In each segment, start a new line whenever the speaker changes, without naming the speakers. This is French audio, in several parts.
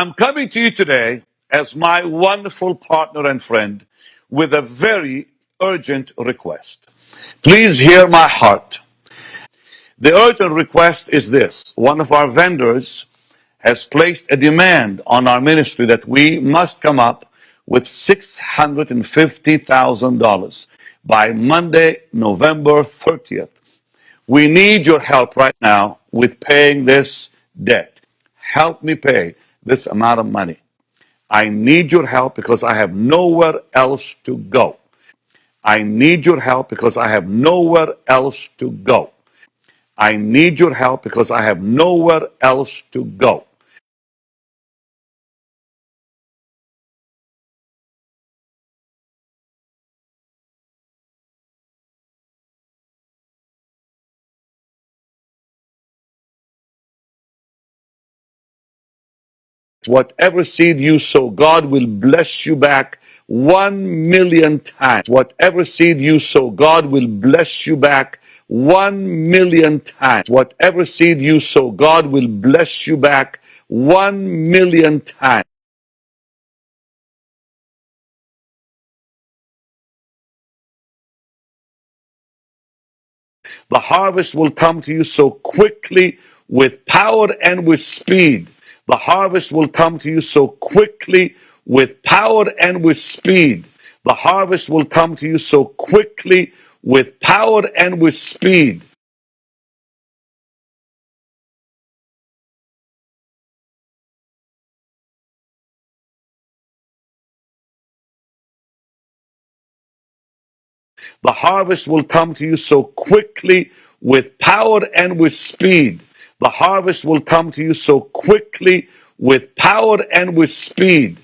I'm coming to you today as my wonderful partner and friend with a very urgent request. Please hear my heart. The urgent request is this. One of our vendors has placed a demand on our ministry that we must come up with $650,000 by Monday, November 30th. We need your help right now with paying this debt. Help me pay this amount of money. I need your help because I have nowhere else to go. I need your help because I have nowhere else to go. I need your help because I have nowhere else to go. Whatever seed you sow, God will bless you back 1,000,000 times. Whatever seed you sow, God will bless you back 1,000,000 times. Whatever seed you sow, God will bless you back 1,000,000 times. The harvest will come to you so quickly with power and with speed. The harvest will come to you so quickly with power and with speed. The harvest will come to you so quickly with power and with speed. The harvest will come to you so quickly with power and with speed. The harvest will come to you so quickly with power and with speed.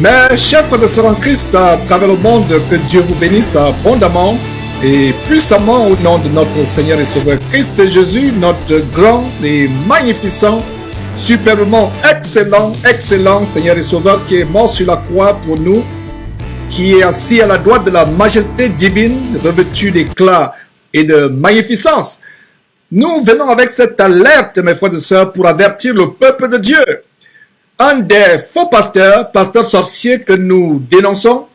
Mes chers frères et sœurs en Christ, à travers le monde, que Dieu vous bénisse abondamment et puissamment au nom de notre Seigneur et Sauveur Christ Jésus, notre grand et magnificent, superbement excellent Seigneur et Sauveur qui est mort sur la croix pour nous, qui est assis à la droite de la majesté divine, revêtu d'éclat et de magnificence. Nous venons avec cette alerte, mes frères et sœurs, pour avertir le peuple de Dieu. Un des faux pasteurs sorciers que nous dénonçons,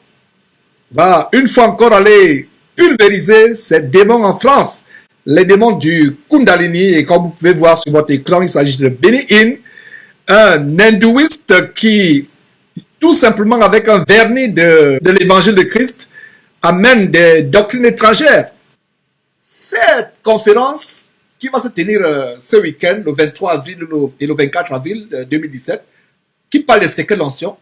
va une fois encore aller pulvériser ces démons en France, les démons du Kundalini. Et comme vous pouvez voir sur votre écran, il s'agit de Benny Hinn, un hindouiste qui, tout simplement avec un vernis de l'évangile de Christ, amène des doctrines étrangères. Cette conférence qui va se tenir ce week-end, le 23 avril et le 24 avril 2017, qui parle des secrets de l'onction,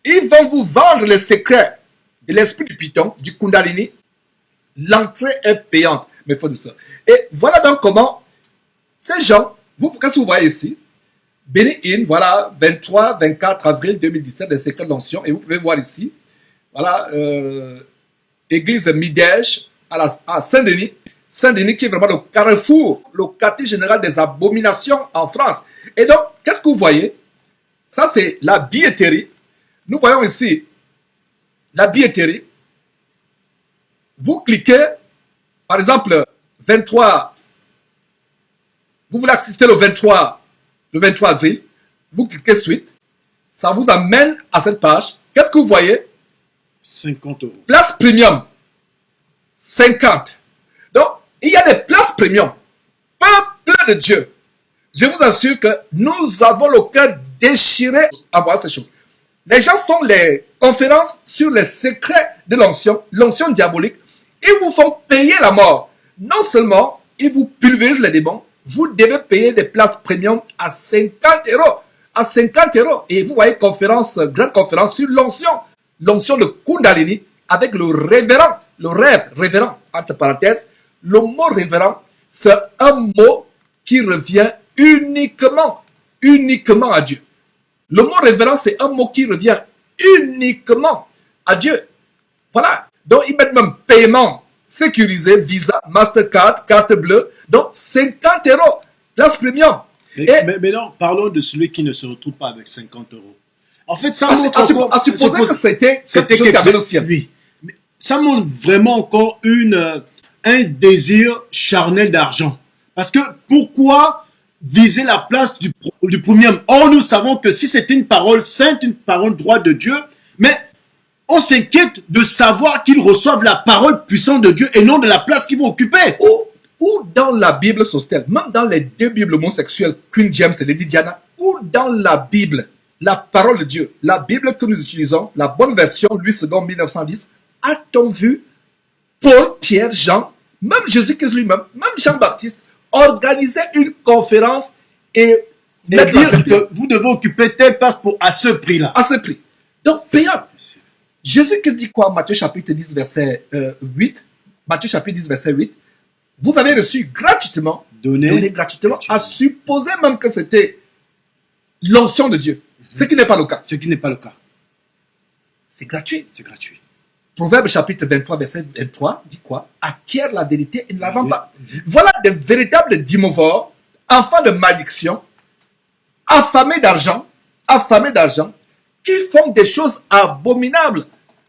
ils vont vous vendre les secrets de l'esprit du python, du Kundalini. L'entrée est payante, mes frères et sœurs. Et voilà donc comment ces gens, qu'est-ce que vous voyez ici? Benny Hinn, voilà, 23, 24 avril 2017, les secrets de l'onction. Et vous pouvez voir ici, voilà, église de Midège à Saint-Denis. Saint-Denis qui est vraiment le carrefour, le quartier général des abominations en France. Et donc, qu'est-ce que vous voyez? Ça, c'est la billetterie. Nous voyons ici la billetterie. Vous cliquez, par exemple, 23. Vous voulez assister le 23 avril. Vous cliquez suite. Ça vous amène à cette page. Qu'est-ce que vous voyez?
50 €.
Place premium. 50. Donc, il y a des places premium. Peuple de Dieu. Je vous assure que nous avons le cœur déchiré à voir ces choses. Les gens font les conférences sur les secrets de l'onction diabolique. Ils vous font payer la mort. Non seulement ils vous pulvérisent les démons, vous devez payer des places premium à 50 €. À 50 €. Et vous voyez grande conférence sur l'onction de Kundalini avec le révérend, entre parenthèses. Le mot révérend, c'est un mot qui revient uniquement à Dieu. Le mot révérend, c'est un mot qui revient uniquement à Dieu. Voilà. Donc, ils mettent même paiement sécurisé, Visa, Mastercard, carte bleue. Donc, 50 €. Place premium.
Mais non, parlons de celui qui ne se retrouve pas avec 50 €. En fait, ça montre encore...
À supposer que c'était quelque chose qui avait le ciel.
Oui. Mais ça montre vraiment encore un désir charnel d'argent. Parce que pourquoi viser la place du premier homme? Or, nous savons que si c'est une parole sainte, une parole droite de Dieu, mais on s'inquiète de savoir qu'ils reçoivent la parole puissante de Dieu et non de la place qu'ils vont occuper.
Ou dans la Bible Sostel, même dans les deux Bibles homosexuelles, Queen James et Lady Diana, ou dans la Bible, la parole de Dieu, la Bible que nous utilisons, la bonne version, Louis II 1910, a-t-on vu Paul, Pierre, Jean, même Jésus-Christ lui-même, même Jean-Baptiste, organiser une conférence et
dire que vous devez occuper telle place à ce prix-là.
À ce prix. Donc, payant. Jésus-Christ dit quoi? Matthieu chapitre 10, verset 8. Matthieu chapitre 10, verset 8. Vous avez reçu gratuitement, donné gratuitement, à supposer même que c'était l'onction de Dieu. Ce qui n'est pas le cas.
Ce qui n'est pas le cas.
C'est gratuit.
C'est gratuit.
Proverbe chapitre 23, verset 23, dit quoi? Acquiert la vérité et ne la vend pas. Voilà des véritables dimorphes, enfants de malédiction, affamés d'argent, qui font des choses abominables,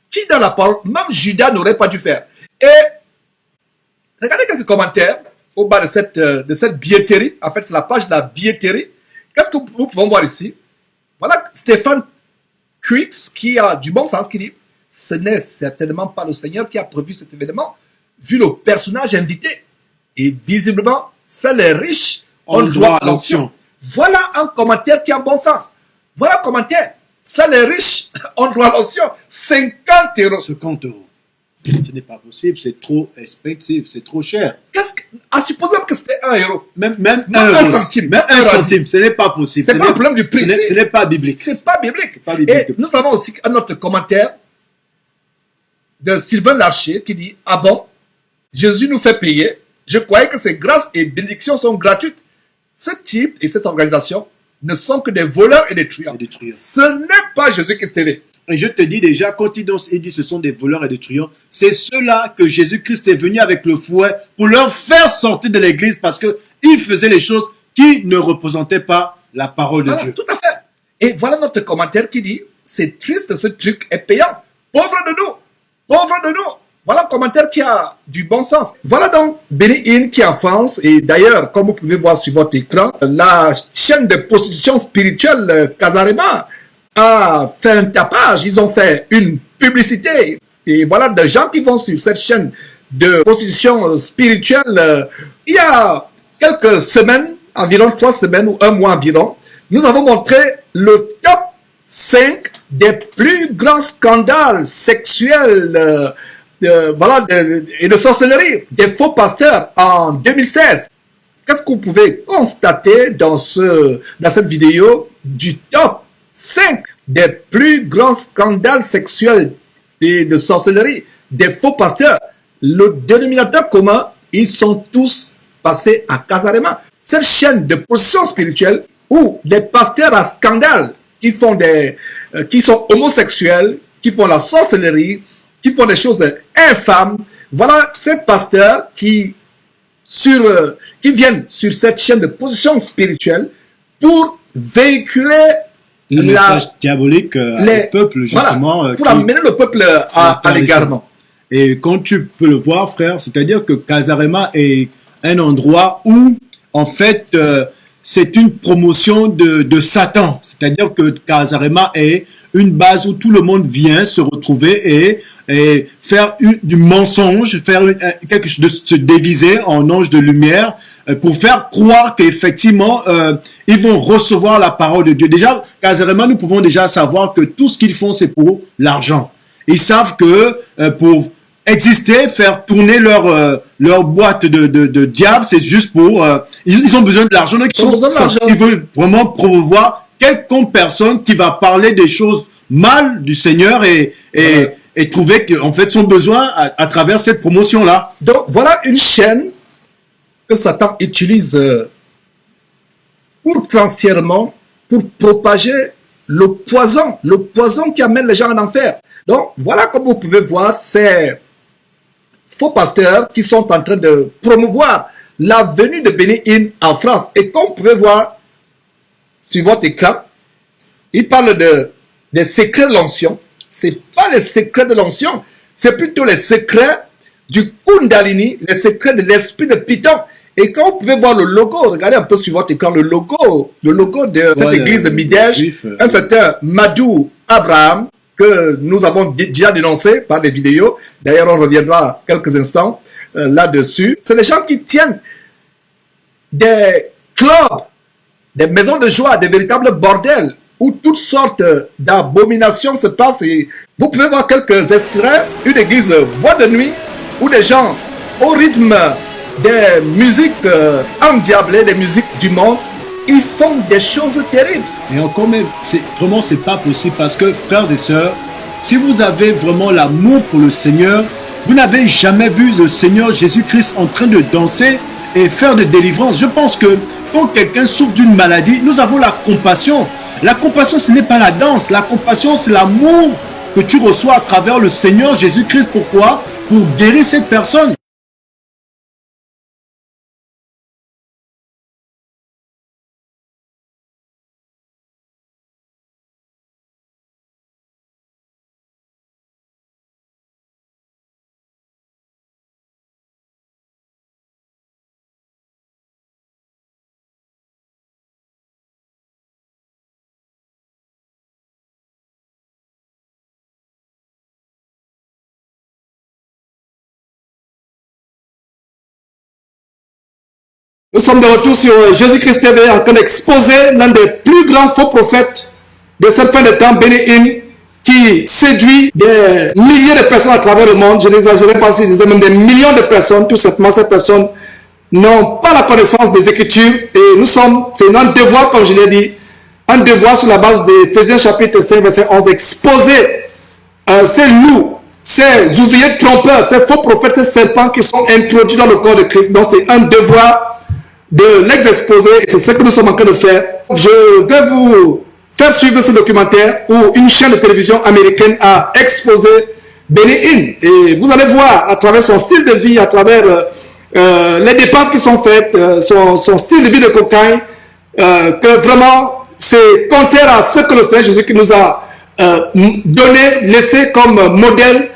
qui dans la parole, même Judas n'aurait pas dû faire. Et regardez quelques commentaires au bas de cette billetterie. En fait, c'est la page de la billetterie. Qu'est-ce que nous pouvons voir ici? Voilà Stéphane Quix, qui a du bon sens, qui dit: ce n'est certainement pas le Seigneur qui a prévu cet événement, vu le personnage invité. Et visiblement, c'est les riches ont droit à l'onction. Voilà un commentaire qui a un bon sens. Voilà un commentaire. C'est les riches ont droit à l'onction. 50 €.
50 €. Ce n'est pas possible, c'est trop expensive, c'est trop cher.
À supposer que c'était 1 €.
Même un centime. Même un centime, ce n'est pas possible.
C'est pas le problème du prix.
Ce n'est pas biblique.
C'est pas biblique. Et nous avons aussi un autre commentaire de Sylvain Larcher qui dit: ah bon, Jésus nous fait payer. Je croyais que ces grâces et bénédictions sont gratuites. Ce type et cette organisation ne sont que des voleurs et des truands. Ce n'est pas Jésus-Christ TV.
Et je te dis déjà, quand il dit ce sont des voleurs et des truands, c'est ceux-là que Jésus-Christ est venu avec le fouet pour leur faire sortir de l'église parce qu'ils faisaient les choses qui ne représentaient pas la parole de
Voilà,
Dieu.
tout à fait. Et voilà notre commentaire qui dit, c'est triste, ce truc est payant. Pauvre de nous, pauvre de nous. Voilà un commentaire qui a du bon sens. Voilà donc Benny Hinn qui est en France. Et d'ailleurs, comme vous pouvez voir sur votre écran, la chaîne de prostitution spirituelle Casarema a fait un tapage. Ils ont fait une publicité. Et voilà des gens qui vont sur cette chaîne de prostitution spirituelle. Il y a quelques semaines, environ 3 semaines ou 1 mois environ, nous avons montré le top 5 des plus grands scandales sexuels et de sorcellerie des faux pasteurs en 2016. Qu'est-ce que vous pouvez constater dans cette vidéo du top 5 des plus grands scandales sexuels et de sorcellerie des faux pasteurs? Le dénominateur commun, ils sont tous passés à Casarema. Cette chaîne de position spirituelle où des pasteurs à scandale qui sont homosexuels, qui font la sorcellerie, qui font des choses infâmes. Voilà ces pasteurs qui viennent sur cette chaîne de position spirituelle pour véhiculer
un message diabolique au peuple, justement.
Voilà, pour amener le peuple à l'égarement.
Et comme tu peux le voir, frère, c'est-à-dire que Casarema est un endroit où, en fait, c'est une promotion de Satan. C'est-à-dire que Casarema est une base où tout le monde vient se retrouver et faire du mensonge, faire quelque chose de se déguiser en ange de lumière pour faire croire qu'effectivement, ils vont recevoir la parole de Dieu. Déjà, Casarema, nous pouvons déjà savoir que tout ce qu'ils font, c'est pour l'argent. Ils savent que pour exister, faire tourner leur boîte de diable, c'est juste pour... ils ont besoin de l'argent. Ils veulent vraiment promouvoir quelconque personne qui va parler des choses mal du Seigneur et trouver qu'en fait son besoin à travers cette promotion-là.
Donc voilà une chaîne que Satan utilise outrancièrement pour propager le poison qui amène les gens en enfer. Donc voilà, comme vous pouvez voir, ces faux pasteurs qui sont en train de promouvoir la venue de Benny Hinn en France. Et comme vous pouvez voir sur votre écran, il parle des secrets de l'onction. C'est pas les secrets de l'onction, c'est plutôt les secrets du Kundalini, les secrets de l'esprit de Python. Et quand vous pouvez voir le logo, regardez un peu sur votre écran, le logo de cette église de Midège, un certain Madou Abraham, que nous avons déjà dénoncé par des vidéos. D'ailleurs, on reviendra quelques instants là-dessus. C'est les gens qui tiennent des clubs, des maisons de joie, des véritables bordels, où toutes sortes d'abominations se passent. Et vous pouvez voir quelques extraits, une église boîte de nuit, où des gens, au rythme des musiques endiablées, des musiques du monde, ils font des choses terribles.
Et encore même, c'est pas possible parce que, frères et sœurs, si vous avez vraiment l'amour pour le Seigneur, vous n'avez jamais vu le Seigneur Jésus-Christ en train de danser et faire de délivrance. Je pense que quand quelqu'un souffre d'une maladie, nous avons la compassion. La compassion, ce n'est pas la danse. La compassion, c'est l'amour que tu reçois à travers le Seigneur Jésus-Christ. Pourquoi? Pour guérir cette personne.
Nous sommes de retour sur Jésus-Christ TV en train d'exposer l'un des plus grands faux prophètes de cette fin de temps, Benny Hinn, qui séduit des milliers de personnes à travers le monde. Je n'exagère pas si je disais même des millions de personnes. Tout simplement, ces personnes n'ont pas la connaissance des Écritures. Et c'est un devoir, comme je l'ai dit, un devoir sur la base d'Éphésiens chapitre 5, verset 11, d'exposer ces loups, ces ouvriers trompeurs, ces faux prophètes, ces serpents qui sont introduits dans le corps de Christ. Donc c'est un devoir de les exposer, et c'est ce que nous sommes en train de faire. Je vais vous faire suivre ce documentaire où une chaîne de télévision américaine a exposé Benny Hinn. Et vous allez voir à travers son style de vie, à travers les dépenses qui sont faites, son style de vie de cocaïne, que vraiment c'est contraire à ce que le Seigneur Jésus qui nous a donné, laissé comme modèle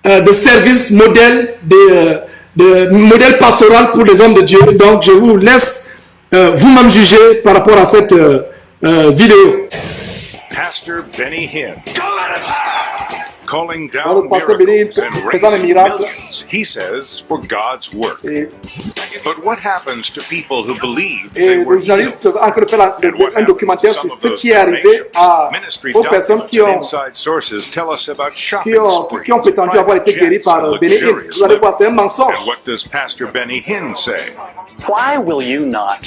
de service, modèle de modèle pastoral pour les hommes de Dieu. Donc je vous laisse vous-même juger par rapport à cette vidéo.
Pastor Benny Hinn, calling
Alors,
down
le pasteur Benny Hinn
miracles and
faisant des
raising
miracles.
millions, he says, for God's work.
Et,
But what happens to people who believe
et
they were
le journaliste
healed?
a en train de faire
And what
un documentaire
happens
sur
to
ce
some of
qui
those
est arrivé
donations? Ministry
aux personnes
documents and inside sources tell us about shopping
qui ont prétendu avoir été guéries par Benny Hinn. Vous allez voir, c'est un mensonge.
And what does Pastor Benny Hinn say?
Why will you not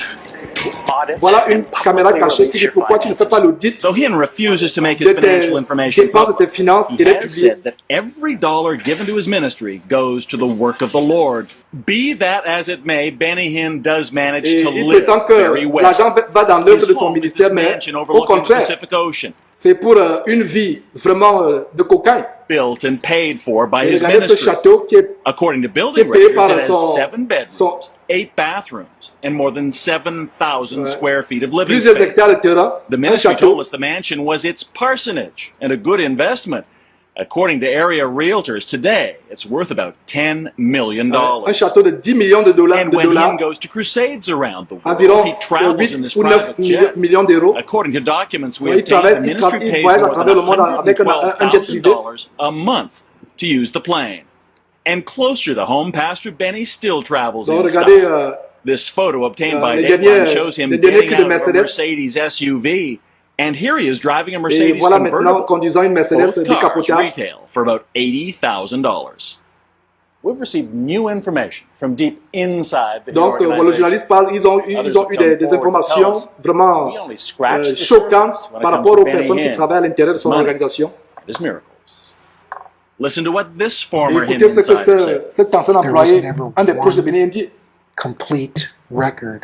audit
Voilà une
and
caméra
publicly
cachée
release
qui dit
your
pourquoi tu ne fais
finances?
pas l'audit
So Hinn refuses to make his
de tes
financial information
dépenses de tes
public.
finances
He
et les
has
publier.
said that every dollar given to his ministry goes to the work of the Lord. Be that as it may, Benny Hinn does manage
Et
to
il
live
prétend
very
que
well.
l'argent va dans l'œuvre
His
de son
home is
ministère,
this
mais
mansion
au
overlooking the
contraire,
Pacific Ocean,
c'est pour une vie vraiment de cocaïne.
built and paid for by
Et
his
regardez ce
ministry.
château qui est
According to
qui est
building
payé
records,
par
it has
son-
7 bedrooms,
son-
8 bathrooms, and more than 7,000
Ouais.
square feet of living
plusieurs
space.
hectares de terrain,
The
un
ministry
château.
told us the mansion was its parsonage and a good investment. According to area realtors today, it's worth about $10 million.
Un château de 10 millions de dollars,
And when Hinn goes to crusades around the world,
environ
he travels in
8
this
ou 9
private jet.
millions d'euros.
According to documents we
Il
obtained, the
travaille- il
ministry
tra- il
pays
voyage à
more
travers le monde
than
avec un jet privé.
$112,000 a month to use the plane. And closer to home, Pastor Benny still travels
Donc
in
regardez
style. This photo obtained by
les
Dateline
derniers-
shows him
les derniers
getting
cris de
out of a
Mercedes.
Mercedes SUV, and here he is driving a
et
Mercedes
voilà maintenant
convertible.
conduisant une Mercedes
Both cars
décapotable.
retail for about $80,000. We've received new information from deep inside the
Donc voilà, le journaliste parle, ils ont eu des informations vraiment
We only scratched the
choquantes
surface when it
par
comes
rapport
to
aux
Benny
personnes qui
Hinn.
travaillent à l'intérieur de son
Money.
organisation.
His miracles. Listen to what this
Et
former Hinn
écoutez ce que
insider said.
cet ancien
There was
employé,
never
un des proches de
one
Benny Hinn dit.
complete record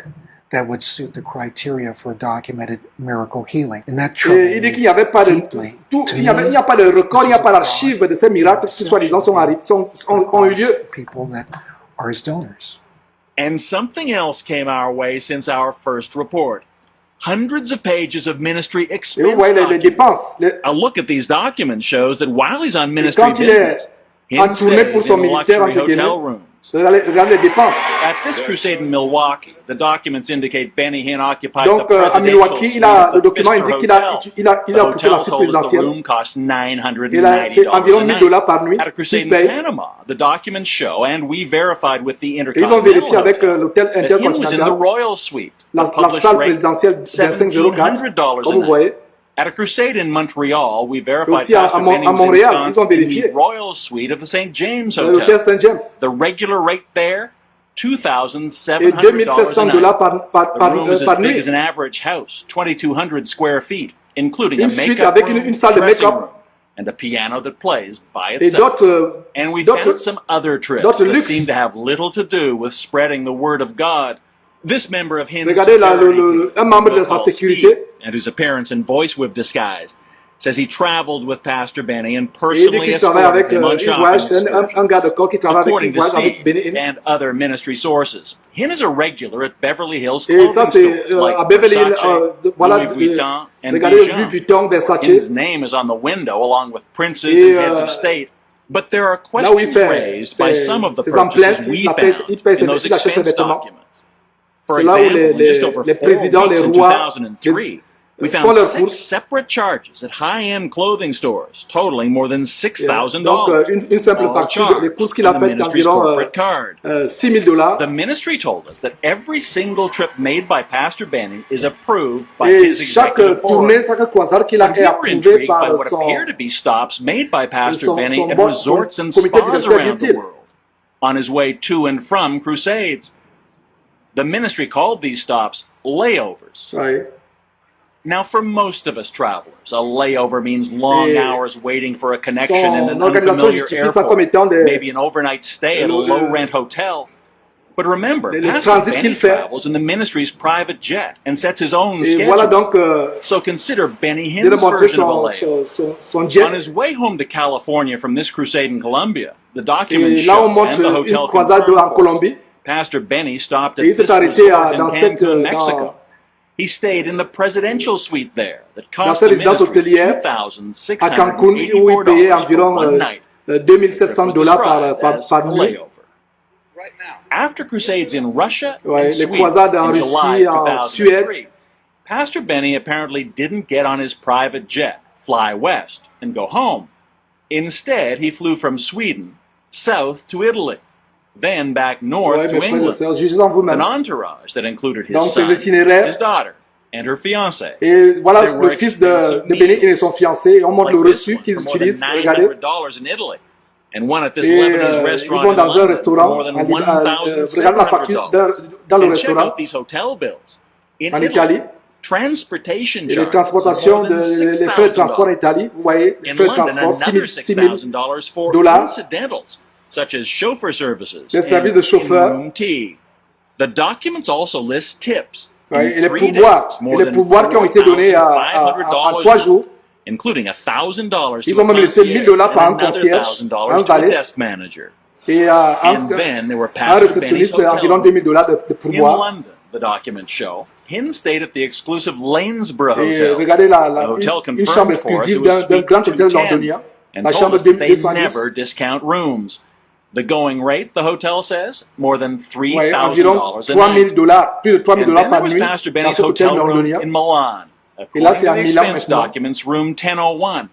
that would suit the criteria for documented miracle healing. And that
Et
troubled
il dit
me
qu'il n'y avait pas de
deeply.
tout,
To
il n'y a pas de record, il n'y a pas d'archive de ces miracles qui soi-disant ont eu lieu.
People that are his donors.
And something else came our way since our first report. Hundreds of pages of ministry
Et
expense
vous voyez les
documents.
dépenses.
A look at these documents shows that while he's on
Et
ministry
quand il
business,
est en
Hinn
tournée pour
stays
son
in
ministère,
luxury
entre guillemets,
hotel rooms.
regardez les dépenses.
At this crusade in Milwaukee, the documents indicate Benny Hinn occupied
Donc
the
à
presidential
Milwaukee,
suite
le
of the
document
Pfister
indique
Hotel.
qu'il a
The
occupé la
hotel
suite
told us the
présidentielle.
room cost
Et
$990
là, c'est environ
a
1000
night.
dollars par nuit
At a crusade
qu'il
in
paye.
Panama, the documents show, and we verified with the
Et ils ont
Intercontinental
vérifié avec
Hotel,
l'hôtel
that Hinn was in the
intercontinental,
Royal Suite.
la
The published
salle
rate,
présidentielle de 504,
$1,700
comme
a
vous
night.
voyez.
At a crusade in Montreal, we verified
Aussi à
Pastor Benny
à
was
Montréal,
ensconced
ils ont
in the
vérifié.
Royal Suite of the St. James
L'hôtel
Hotel.
Saint James.
The regular rate there,
Et
$2,700
$2700
a night.
par
The room is as
par
big
nuit.
as an average house, 2,200 square feet, including a
Une suite
makeup
avec
room,
une salle de
dressing
make-up.
room, and a piano that plays by
Et
itself.
d'autres
And we
d'autres-
found some other trips
d'autres
that
luxe.
seem to have little to do with spreading the word of God. This member of Hinn's
Regardez là,
security
un
team,
membre de
we'll
sa
call
sécurité.
Steve, and whose appearance and voice we've disguised, says he traveled with Pastor Benny and
Et il dit
personally
qu'il travaille
escorted
avec
him on
il
shopping
voyage, c'est
excursions.
un gars de corps qui travaille avec,
According
il
to
voyage avec
Steve
Benny Hinn.
and other ministry sources, Hinn is a regular at Beverly Hills
Et
clothing
ça, c'est
stores like
à Beverly Hills,
Versace,
voilà,
Louis Vuitton, and
regardez Louis
Bijan.
Vuitton, Versace.
Hinn's name is on the window along with princes
Et,
and heads of state. But there are
là où il
questions
fait
raised by some of the
ses
purchases
emplettes,
we
il paye
found
ses
in those
il achète ses
expense
vêtements.
documents. For
C'est là où
example, in just over
les
4
présidents,
weeks
les
in
rois,
2003, we
font
found
leurs
6
courses.
separate charges at high-end clothing stores, totaling more than $6,000.
Donc une simple
all
facture,
charged
les courses qu'il a
on the
faites
ministry's
d'environ
corporate card.
$6,000.
The ministry told us that every single trip made by Pastor Benny is approved by
Et
his
chaque
executive board.
tournée, chaque croisade qu'il a
And
est
we were
approuvé
intrigued
par
by what
son
appear to be stops made by Pastor
son-
Benny
son
at
board-
resorts
son
and
comité
spas
directeur
around the
disent-ils.
world on his way to and from crusades. The ministry called these stops layovers.
Ouais.
Now, for most of us travelers, a layover means long
Et
hours waiting for a connection in
son
an
organisation
unfamiliar
justifie ça comme
airport,
étant
maybe an overnight stay at a
le-
low-rent hotel. But remember,
le
Pastor
transit
Benny
qu'il fait.
travels in the ministry's private jet and sets his own
Et voilà
schedule.
donc,
So consider Benny
je vais
Hinn's
montrer
version of a layover.
son
On
jet.
his way home to California from this crusade in Colombia, the documents
Et là, on
show
montre
and the hotel
une croisade
confirmed
en
for us,
Colombie.
Pastor Benny stopped at
Et il
this
s'est arrêté
resort in
dans cette,
Cancun, Mexico.
dans
He stayed in the presidential suite there that cost
cette
the
résidence
ministry
hôtelière à Cancun, où il payait
$2,684 for
environ
one night.
$2,700
Described as
par
a
nuit.
layover. After crusades in Russia
Ouais,
and
les
Sweden
croisades en
in July
Russie, en
2003,
Suède.
Pastor Benny apparently didn't get on his private jet, fly west, and go home. Instead, he flew from Sweden south to Italy, then back north
Ouais,
to
mes frères et
England.
sœurs, jugez en
An
vous-même.
entourage that included his
Donc,
son,
ses itinéraires.
his daughter, and her fiancée.
Et voilà
There were
le fils
expensive
de Béni
meals,
et son fiancé. Et on montre
like
le
this
reçu
one,
qu'ils
for more than
utilisent. Regardez.
$900 in Italy, and one at this
Et
Lebanese
ils
restaurant
vont
in
dans un
London for
restaurant.
more than
Regardez la facture
$1,700.
dans le
And check
restaurant
out these hotel bills. In
en
Italy,
Italie.
transportation
Et les
charges
transportations,
more than
les frais de transport en
$6,000.
Italie. Vous voyez, les
In
frais de
London,
transport,
another
$6 000.
$6,000 for
dollars.
incidentals, such as chauffeur services
Les services
and
de chauffeur.
in-room tea. The documents also list tips.
Ouais,
In
et les
3
pourboires,
days, more than
qui ont été donnés en 3 jours.
including $1,000
Ils
to
ont
a
même laissé
concierge
$1,000 par un
and another
concierge, un
$1,000 to a
valet,
desk manager.
et
And then there were Pastor Benny's
réceptionniste
hotel
environ
rooms.
$2,000 de
In
pourboire.
London, the documents show, Hinn stayed at the exclusive Lanesborough
Et
Hotel.
regardez
The hotel
une chambre
confirmed for us
exclusive
it was
d'un
suite
grand hôtel
210
londonien,
and
la
told
chambre
us that they
210.
never discount rooms. The going rate, the hotel says, more than
Ouais,
$3,000
environ
a
$3,000,
night.
plus de $3,000
And then there
par
was
nuit
Pastor
dans
Benny's
cet hôtel
hotel room
londonien.
in Milan.
Et là,
According
c'est
to
à
the
Milan
expense
maintenant.
documents, room 1001.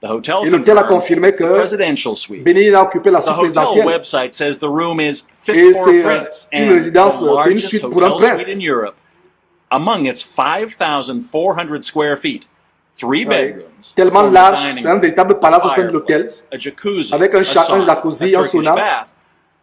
The hotel
Et l'hôtel a
confirmed
confirmé
it's the
que
presidential suite.
Béni a occupé la
The
suite
hotel
présidentielle.
website says the room is fit
Et
for
c'est
a prince
une
and
résidence,
the
c'est une
largest
suite pour un
hotel
prince.
suite in Europe. Among its 5,400 square feet, 3
Ouais.
bedrooms,
Tellement
former
large,
dining
c'est un
room,
véritable palace au sein de l'hôtel,
fireplace, a jacuzzi,
avec un
sauna,
jacuzzi,
a
un
Turkish
sauna,
bath,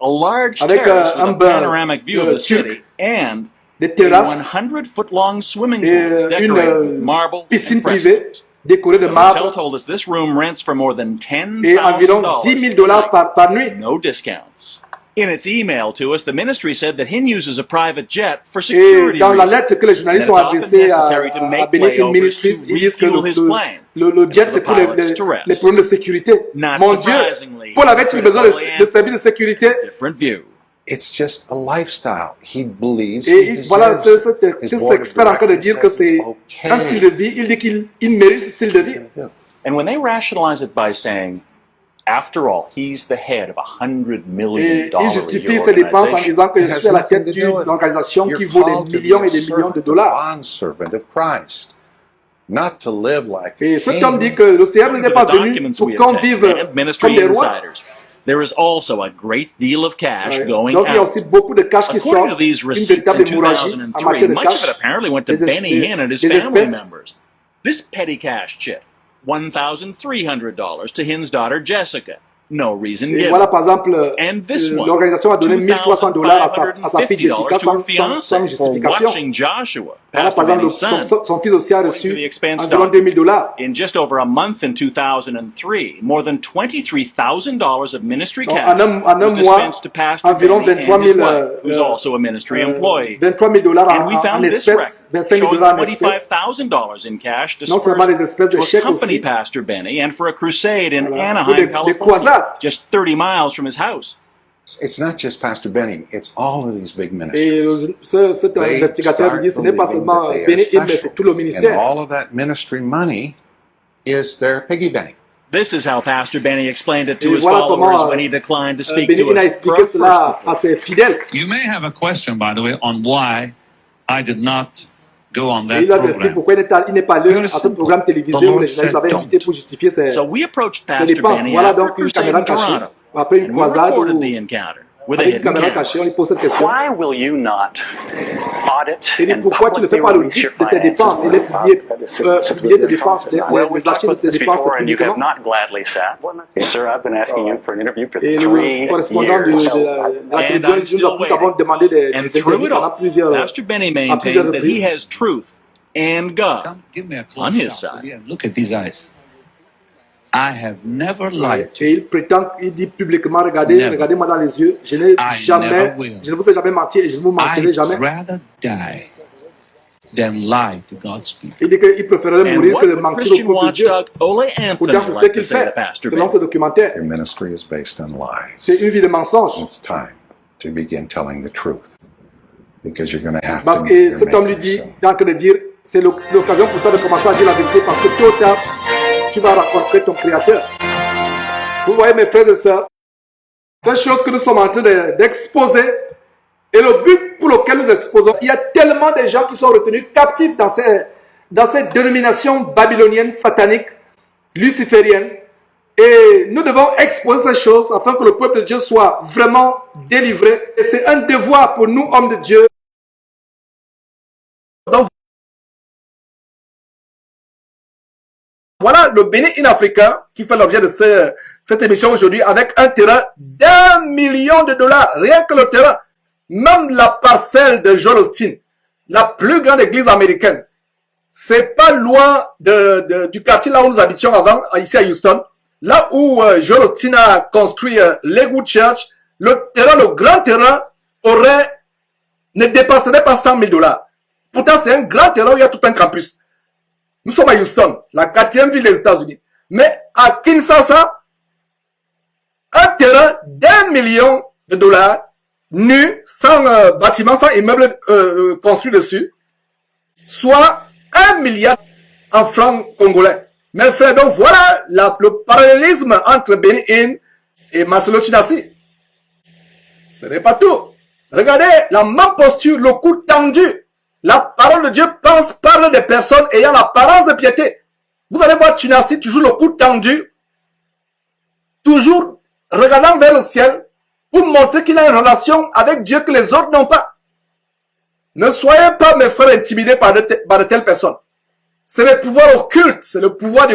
a large
avec
terrace
un
with a
bain
panoramic view of the
turc,
city, and
des
a
terrasses
100-foot-long swimming pool
et
decorated with marble
piscine
and
privée
frescoes.
décorée de
The hotel
marbre
told us this room rents for more than
et environ
$10,000
$10,000 par nuit.
no discounts. In its email to us, the ministry said that Hinn uses a private jet for
Et
security
dans la
reasons.
lettre que les journalistes
And
ont
it's often
adressée
necessary to
à
make
Béni
layovers
Ministries,
to
ils disent que
refuel his plane
le jet,
and
c'est
for
pour
the pilots to rest.
les problèmes de sécurité.
Not
Mon Dieu,
surprisingly,
Paul avait-il besoin
probably
de services de sécurité?
different view.
It's just a lifestyle. He believes
Et
he
voilà,
deserves
cet
it. His
cet
board of
expert en train de
directors
dire que
says it's
c'est un style de vie. Il dit qu'il mérite ce style de vie.
And when they rationalize it by saying, after all, he's the head of $100 million
Et il justifie
a
ses
year
dépenses en
organization.
disant que
It
je
has
suis à la
nothing
tête
to do with
d'une organisation qui
You're
vaut
called
des
to
millions
be
et
a
des millions de
servant,
dollars.
a bondservant of Christ, not to live like a
Et cet
king.
homme dit que le Seigneur
According
n'était
to
pas
the
venu
documents
pour
we
qu'on
obtained
vive
and
comme
ministry
des rois.
insiders, there is also a great deal of cash
Ouais.
going
Donc il y a
out.
aussi beaucoup de cash qui
According to
sortent,
these
une
receipts in
véritable hémorragie en
2003,
matière de
much of
cash.
it apparently went to
Des es-
Benny
des-
Hinn and his
des
family
espèces.
members. This petty cash chit, $1,300 to Hinn's daughter Jessica. No reason
Et
given.
voilà, par exemple,
And this one,
l'organisation a donné $1,300 à sa fille Jessica
to her
sans
fiancé for
justification.
watching Joshua,
Voilà,
Pastor
par exemple,
Benny's son.
son fils aussi a
According to the
reçu
expense
environ
document,
$2,000.
in just over a month in 2003, more than $23,000 of ministry
Donc,
cash
en un
was
mois,
dispensed to Pastor
environ
Benny and
23
his
000
wife, who's also a ministry employee.
$23,000
And we
en
found this
espèces,
record
$25,000
showing
en espèces.
$25,000 in cash
Non seulement des espèces de
to
chèques
accompany
aussi,
Pastor Benny and for a crusade in
voilà, pour
Anaheim,
des
California,
croisades.
just 30 miles from his house.
It's not just Pastor Benny, it's all of these big
Et
ministries.
cet
They
investigateur
start
dit ce n'est pas
believing
seulement
that they are
Béni Hinn, mais
special.
c'est tout le
And
ministère.
all of that ministry money is their piggy bank.
This is how Pastor Benny explained it to
Et
his
voilà
followers
comment
when he declined to speak
Béni
to
Hinn a
us. for
expliqué
our
cela
first
à ses fidèles.
You may have a question, by the way, on why I did not go on
Et
that
il a expliqué
program.
pourquoi il n'est pas allé à ce programme télévisé où les journalistes l'avaient invité pour justifier ses
So we approached
ses
Pastor
dépenses.
Benny
Voilà
after a
donc une
crusade
caméra
in
cachée.
Toronto,
Après une
and we
croisade
recorded
où,
the encounter with a
avec une
hidden
caméra
camera.
cachée, on lui pose cette question.
Why will you not audit
Il dit
and
pourquoi tu ne fais
publicly
pas
release
l'audit
your
de tes
finances?
dépenses et les publier tes dépenses,
Well, we've
les
talked
archives de
about
tes
this
dépenses
before, and you have
publiquement.
not gladly sat. Sir, I've been asking you for an interview for
Et
3
le correspondant de
years.
la télévision nous avons demandé des
And through
interviews
it
pendant
all,
plusieurs
Pastor Benny
à plusieurs
maintains that he
reprises.
has truth and God
Come, give me a
on
close
his
shot,
side.
will you? Look at these eyes. I have never lied to
Et
you.
il prétend, il dit publiquement, regardez,
Never.
regardez-moi dans les yeux, je n'ai
I
jamais,
never will.
je ne vous ai jamais menti et je ne vous mentirai
I'd
jamais.
rather die than lie to God's people.
Il dit qu'il préférerait
And
mourir
what
que de
would
mentir au
Christian
peuple de Dieu.
watchdog Ole Anthony
Pourtant, c'est ce
like to
qu'il
say to
fait,
Pastor
selon
Ben?
ce documentaire.
Your ministry is based on
C'est
lies.
une vie de mensonges.
It's time to begin telling the truth because you're going to have
Parce
to
que
meet your
cet homme lui
maker
dit,
soon.
tant que de dire, c'est l'occasion pour toi de commencer à dire la vérité parce que tôt ou tard, tu vas rencontrer ton Créateur. Vous voyez, mes frères et sœurs, ces choses que nous sommes en train d'exposer et le but pour lequel nous exposons, il y a tellement de gens qui sont retenus captifs dans ces dénominations babyloniennes, sataniques, lucifériennes. Et nous devons exposer ces choses afin que le peuple de Dieu soit vraiment délivré. Et c'est un devoir pour nous, hommes de Dieu. Donc, voilà le Bénin africain qui fait l'objet de cette émission aujourd'hui avec un terrain d'1 million de dollars. Rien que le terrain, même la parcelle de Joel Osteen, la plus grande église américaine. C'est pas loin du quartier là où nous habitions avant, ici à Houston. Là où Joel Osteen a construit Lakewood Church, le grand terrain ne dépasserait pas 100 000 dollars. Pourtant, c'est un grand terrain où il y a tout un campus. Nous sommes à Houston, la 4e ville des États-Unis. Mais à Kinshasa, un terrain d'1 million de dollars, nu, sans bâtiment, sans immeuble construit dessus, soit 1 milliard en francs congolais. Mes frères, donc voilà le parallélisme entre Benny Hinn et Marcelo Chinassi. Ce n'est pas tout. Regardez la même posture, le cou tendu. La parole de Dieu parle des personnes ayant l'apparence de piété. Vous allez voir Chinassi toujours le cou tendu, toujours regardant vers le ciel pour montrer qu'il a une relation avec Dieu que les autres n'ont pas. Ne soyez pas, mes frères, intimidés par de telles personnes. C'est le pouvoir occulte, c'est le pouvoir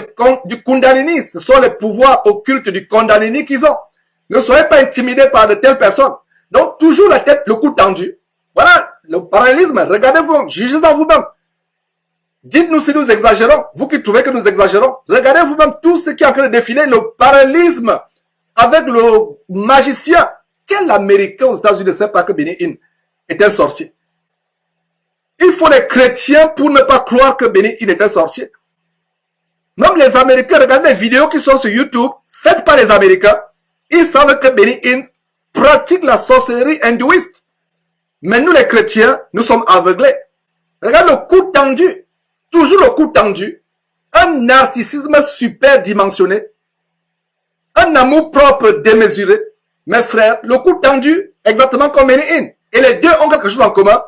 du Kundalini, ce sont les pouvoirs occultes du Kundalini qu'ils ont. Ne soyez pas intimidés par de telles personnes. Donc, toujours la tête, le cou tendu. Voilà, le parallélisme, regardez-vous, jugez en vous-même. Dites-nous si nous exagérons, vous qui trouvez que nous exagérons. Regardez vous-même tout ce qui est en train de défiler, le parallélisme avec le magicien. Quel Américain aux États-Unis ne sait pas que Benny Hinn est un sorcier? Il faut des chrétiens pour ne pas croire que Benny Hinn est un sorcier. Même les Américains, regardez les vidéos qui sont sur YouTube, faites par les Américains. Ils savent que Benny Hinn pratique la sorcellerie hindouiste. Mais nous les chrétiens, nous sommes aveuglés. Regarde le cou tendu. Toujours le cou tendu. Un narcissisme super dimensionné. Un amour propre démesuré. Mes frères, le cou tendu, exactement comme Benny Hinn. Et les deux ont quelque chose en commun.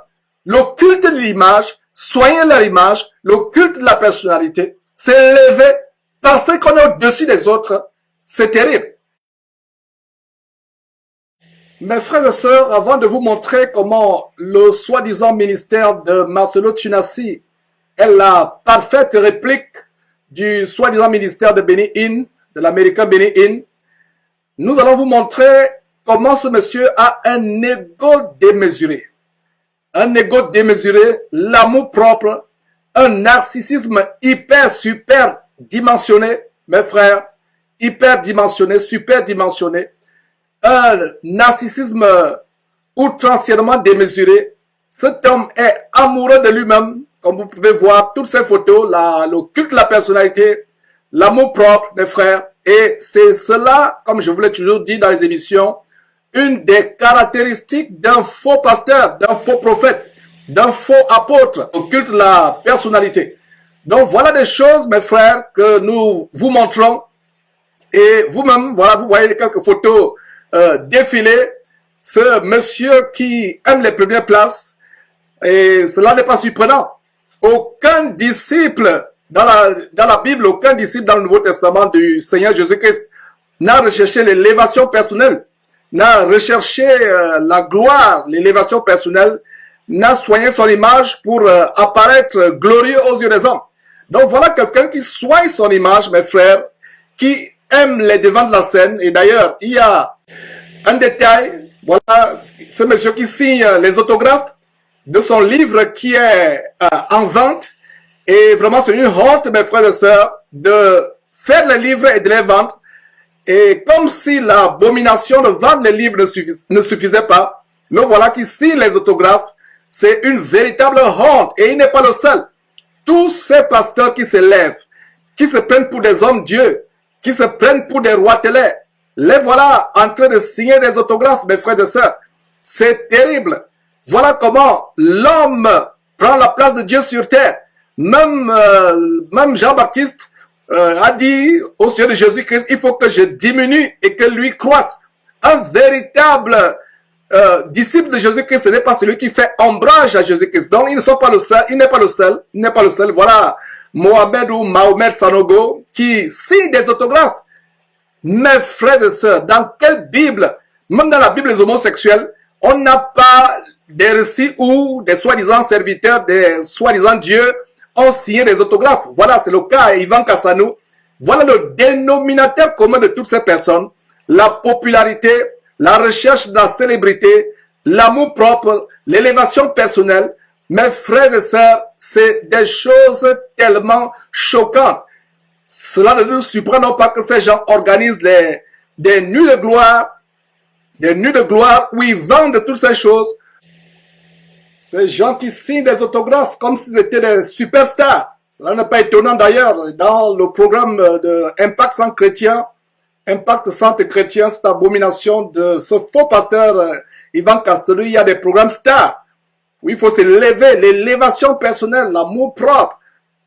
Le culte de l'image, soigner leur image, le culte de la personnalité, s'élever, penser qu'on est au-dessus des autres, c'est terrible. Mes frères et sœurs, avant de vous montrer comment le soi-disant ministère de Marcelo Chinassi est la parfaite réplique du soi-disant ministère de Benny Hinn, de l'américain Benny Hinn, nous allons vous montrer comment ce monsieur a un ego démesuré. Un ego démesuré, l'amour propre, un narcissisme hyper, super dimensionné, mes frères, hyper dimensionné, super dimensionné, un narcissisme outrancièrement démesuré. Cet homme est amoureux de lui-même, comme vous pouvez voir toutes ces photos, le culte de la personnalité, l'amour propre, mes frères, et c'est cela, comme je vous l'ai toujours dit dans les émissions, une des caractéristiques d'un faux pasteur, d'un faux prophète, d'un faux apôtre au culte de la personnalité. Donc voilà des choses, mes frères, que nous vous montrons. Et vous-même, voilà, vous voyez quelques photos défiler. Ce monsieur qui aime les premières places. Et cela n'est pas surprenant. Aucun disciple dans la Bible, aucun disciple dans le Nouveau Testament du Seigneur Jésus-Christ n'a recherché l'élévation personnelle, n'a recherché la gloire, l'élévation personnelle, n'a soigné son image pour apparaître glorieux aux yeux des hommes. Donc voilà quelqu'un qui soigne son image, mes frères, qui aime les devants de la scène. Et d'ailleurs, il y a un détail, voilà, ce monsieur qui signe les autographes de son livre qui est en vente. Et vraiment, c'est une honte, mes frères et sœurs, de faire les livres et de les vendre. Et comme si l'abomination de vendre les livres ne suffisait pas, le voilà qui signe les autographes. C'est une véritable honte. Et il n'est pas le seul. Tous ces pasteurs qui se lèvent, qui se prennent pour des hommes Dieu, qui se prennent pour des rois télé, les voilà en train de signer des autographes, mes frères et sœurs. C'est terrible. Voilà comment l'homme prend la place de Dieu sur terre. Même Jean-Baptiste a dit au Seigneur de Jésus-Christ, il faut que je diminue et que lui croisse. Un véritable disciple de Jésus-Christ, ce n'est pas celui qui fait ombrage à Jésus-Christ. Donc, ils ne sont pas le seul, il n'est pas le seul, il n'est pas le seul. Voilà Mohamed ou Mahomet Sanogo qui signe des autographes. Mes frères et sœurs, dans quelle Bible, même dans la Bible des homosexuels, on n'a pas des récits où des soi-disant serviteurs, des soi-disant dieux ont signé des autographes. Voilà, c'est le cas à Ivan Kassanou. Voilà le dénominateur commun de toutes ces personnes. La popularité, la recherche de la célébrité, l'amour propre, l'élévation personnelle. Mes frères et sœurs, c'est des choses tellement choquantes. Cela ne nous surprend pas que ces gens organisent des nuits de gloire, où ils vendent toutes ces choses. Ces gens qui signent des autographes comme s'ils étaient des superstars. Cela n'est pas étonnant d'ailleurs. Dans le programme de Impact Centre Chrétien, Impact Centre Chrétien, cette abomination de ce faux pasteur Ivan Castelou, il y a des programmes stars où il faut se lever, l'élévation personnelle, l'amour propre.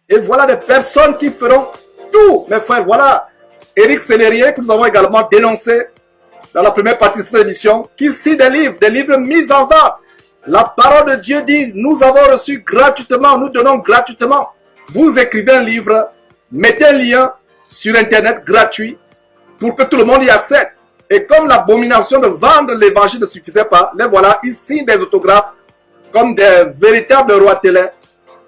Et voilà des personnes qui feront tout, mes frères. Voilà Éric Sellerier, que nous avons également dénoncé dans la première partie de cette émission, qui signe des livres mis en vente. La parole de Dieu dit, nous avons reçu gratuitement, nous donnons gratuitement. Vous écrivez un livre, mettez un lien sur Internet gratuit pour que tout le monde y accède. Et comme l'abomination de vendre l'évangile ne suffisait pas, les voilà, ils signent des autographes comme des véritables rois télé.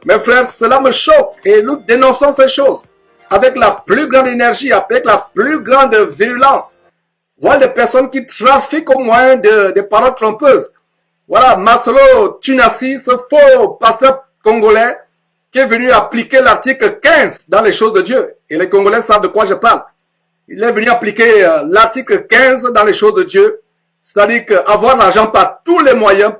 Mes frères, cela me choque et nous dénonçons ces choses avec la plus grande énergie, avec la plus grande virulence. Voilà des personnes qui trafiquent au moyen de paroles trompeuses. Voilà, Masolo Tunassi, ce faux pasteur congolais qui est venu appliquer l'article 15 dans les choses de Dieu. Et les Congolais savent de quoi je parle. Il est venu appliquer l'article 15 dans les choses de Dieu. C'est-à-dire qu'avoir l'argent par tous les moyens,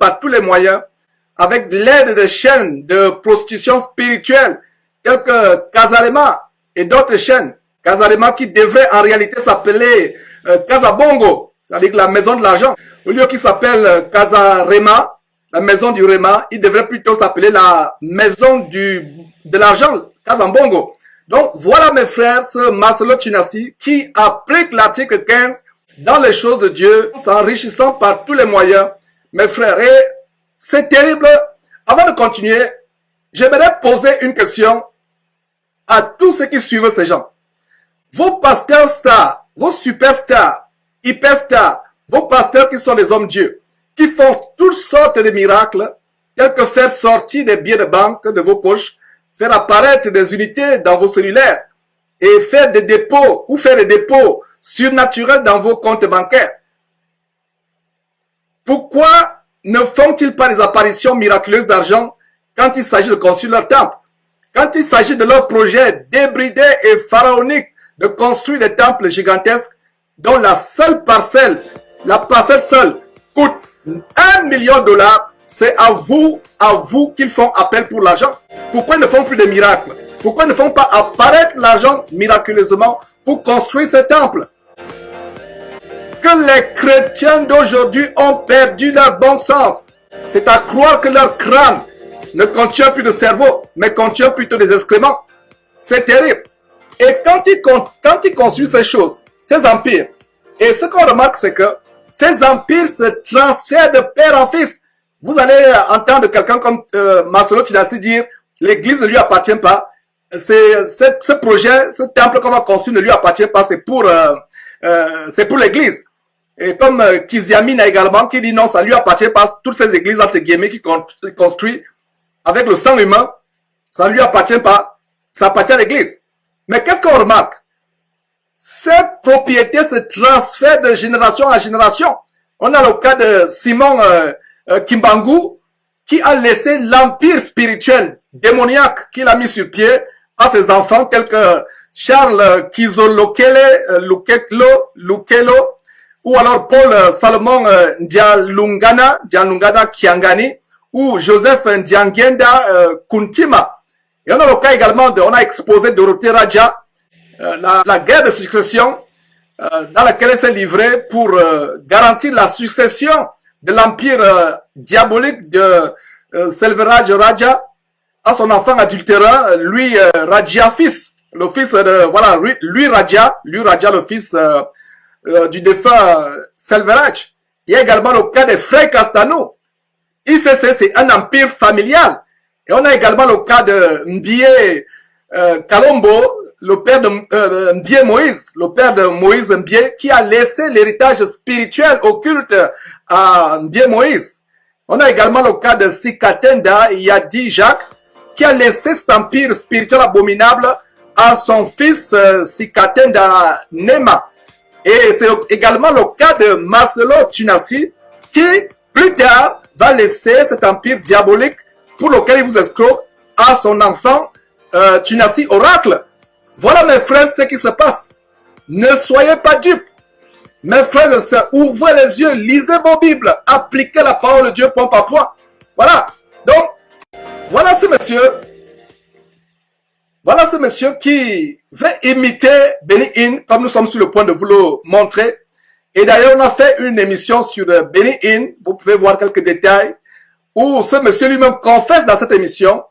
avec l'aide des chaînes de prostitution spirituelle, telles que Casarema et d'autres chaînes. Casarema qui devrait en réalité s'appeler Casabongo, c'est-à-dire la maison de l'argent. Au lieu qu'il s'appelle Casarema, la maison du Rema, il devrait plutôt s'appeler la maison de l'argent, Casabongo. Donc voilà mes frères, ce Marcelo Tunassi qui applique l'article 15 dans les choses de Dieu, s'enrichissant par tous les moyens. Mes frères, et c'est terrible. Avant de continuer, j'aimerais poser une question à tous ceux qui suivent ces gens. Vos pasteurs stars, vos superstars, hyperstars, vos pasteurs qui sont des hommes Dieu, qui font toutes sortes de miracles, tels que faire sortir des billets de banque de vos poches, faire apparaître des unités dans vos cellulaires et faire des dépôts ou faire des dépôts surnaturels dans vos comptes bancaires. Pourquoi ne font-ils pas des apparitions miraculeuses d'argent quand il s'agit de construire leur temple? Quand il s'agit de leur projet débridé et pharaonique de construire des temples gigantesques dont la seule parcelle, la parcelle seule, coûte $1 million, c'est à vous qu'ils font appel pour l'argent. Pourquoi ils ne font plus de miracles? Pourquoi ils ne font pas apparaître l'argent miraculeusement pour construire ces temples? Que les chrétiens d'aujourd'hui ont perdu leur bon sens. C'est à croire que leur crâne ne contient plus de cerveau, mais contient plutôt des excréments. C'est terrible. Et quand ils construisent ces choses, ces empires, et ce qu'on remarque, c'est que ces empires se transfèrent de père en fils. Vous allez entendre quelqu'un comme Marcelo Tunassi dire, l'église ne lui appartient pas. Ce projet, ce temple qu'on va construire ne lui appartient pas, c'est pour l'église. Et comme Kiziamine également, qui dit non, ça lui appartient pas, toutes ces églises entre guillemets qui construisent avec le sang humain, ça ne lui appartient pas, ça appartient à l'église. Mais qu'est-ce qu'on remarque? Cette propriété se transfère de génération en génération. On a le cas de Simon Kimbangu, qui a laissé l'empire spirituel démoniaque qu'il a mis sur pied à ses enfants, tels que Charles Kizolokele Lukelo, ou alors Paul Salomon Ndialungana Kiangani, ou Joseph Ndiangenda Kuntima. Et on a le cas également on a exposé Dorothée Raja, la guerre de succession dans laquelle elle s'est livrée pour garantir la succession de l'empire diabolique de Selvaraj Raja à son enfant adultérin, lui Raja fils, le fils de voilà lui Raja, le fils du défunt Selvaraj. Il y a également le cas des frères Castano. ICC, c'est un empire familial. Et on a également le cas de Mbie Kalombo, le père de Mbie Moïse, le père de Moïse Mbie, qui a laissé l'héritage spirituel occulte à Mbie Moïse. On a également le cas de Sikatenda Yadi Jacques, qui a laissé cet empire spirituel abominable à son fils Sikatenda Nema. Et c'est également le cas de Marcelo Tunasi, qui plus tard va laisser cet empire diabolique pour lequel il vous escroque à son enfant Tunasi Oracle. Voilà mes frères ce qui se passe. Ne soyez pas dupes. Mes frères et sœurs, ouvrez les yeux, lisez vos Bibles, appliquez la parole de Dieu point par point. Voilà. Donc, voilà ce monsieur. Voilà ce monsieur qui veut imiter Benny Hinn, comme nous sommes sur le point de vous le montrer. Et d'ailleurs, on a fait une émission sur Benny Hinn. Vous pouvez voir quelques détails où ce monsieur lui-même confesse dans cette émission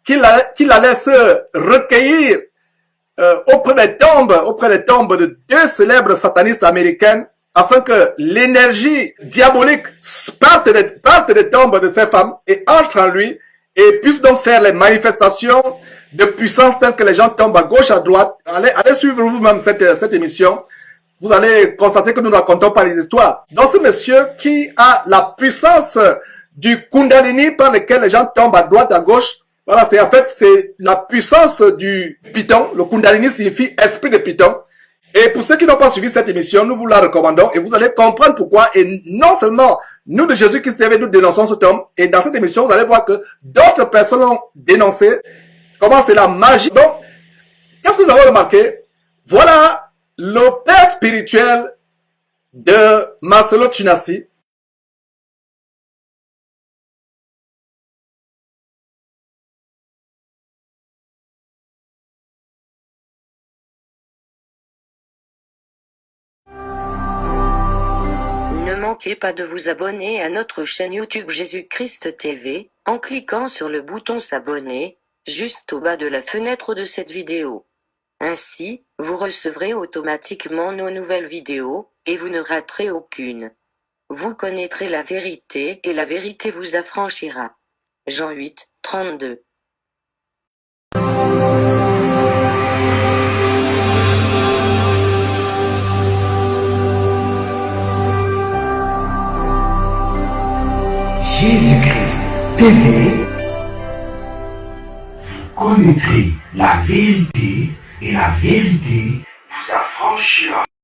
qu'il allait se recueillir auprès des tombes de deux célèbres satanistes américaines afin que l'énergie diabolique parte des tombes de ces femmes et entre en lui et puisse donc faire les manifestations de puissance telles que les gens tombent à gauche, à droite. Allez suivre vous-même cette émission. Vous allez constater que nous ne racontons pas les histoires. Donc ce monsieur qui a la puissance du Kundalini par lequel les gens tombent à droite, à gauche. Voilà, c'est la puissance du Python. Le Kundalini signifie esprit de Python. Et pour ceux qui n'ont pas suivi cette émission, nous vous la recommandons et vous allez comprendre pourquoi. Et non seulement nous de Jésus-Christ TV, nous dénonçons cet homme. Et dans cette émission, vous allez voir que d'autres personnes ont dénoncé comment c'est la magie. Donc, qu'est-ce que vous avez remarqué? Voilà le père spirituel de Marcelo Tunasi.
Ne manquez pas de vous abonner à notre chaîne YouTube Jésus-Christ TV, en cliquant sur le bouton s'abonner, juste au bas de la fenêtre de cette vidéo. Ainsi, vous recevrez automatiquement nos nouvelles vidéos, et vous ne raterez aucune. Vous connaîtrez la vérité et la vérité vous affranchira. Jean 8, 32.
Jésus-Christ TV, vous connaîtrez la vérité et la vérité vous affranchira.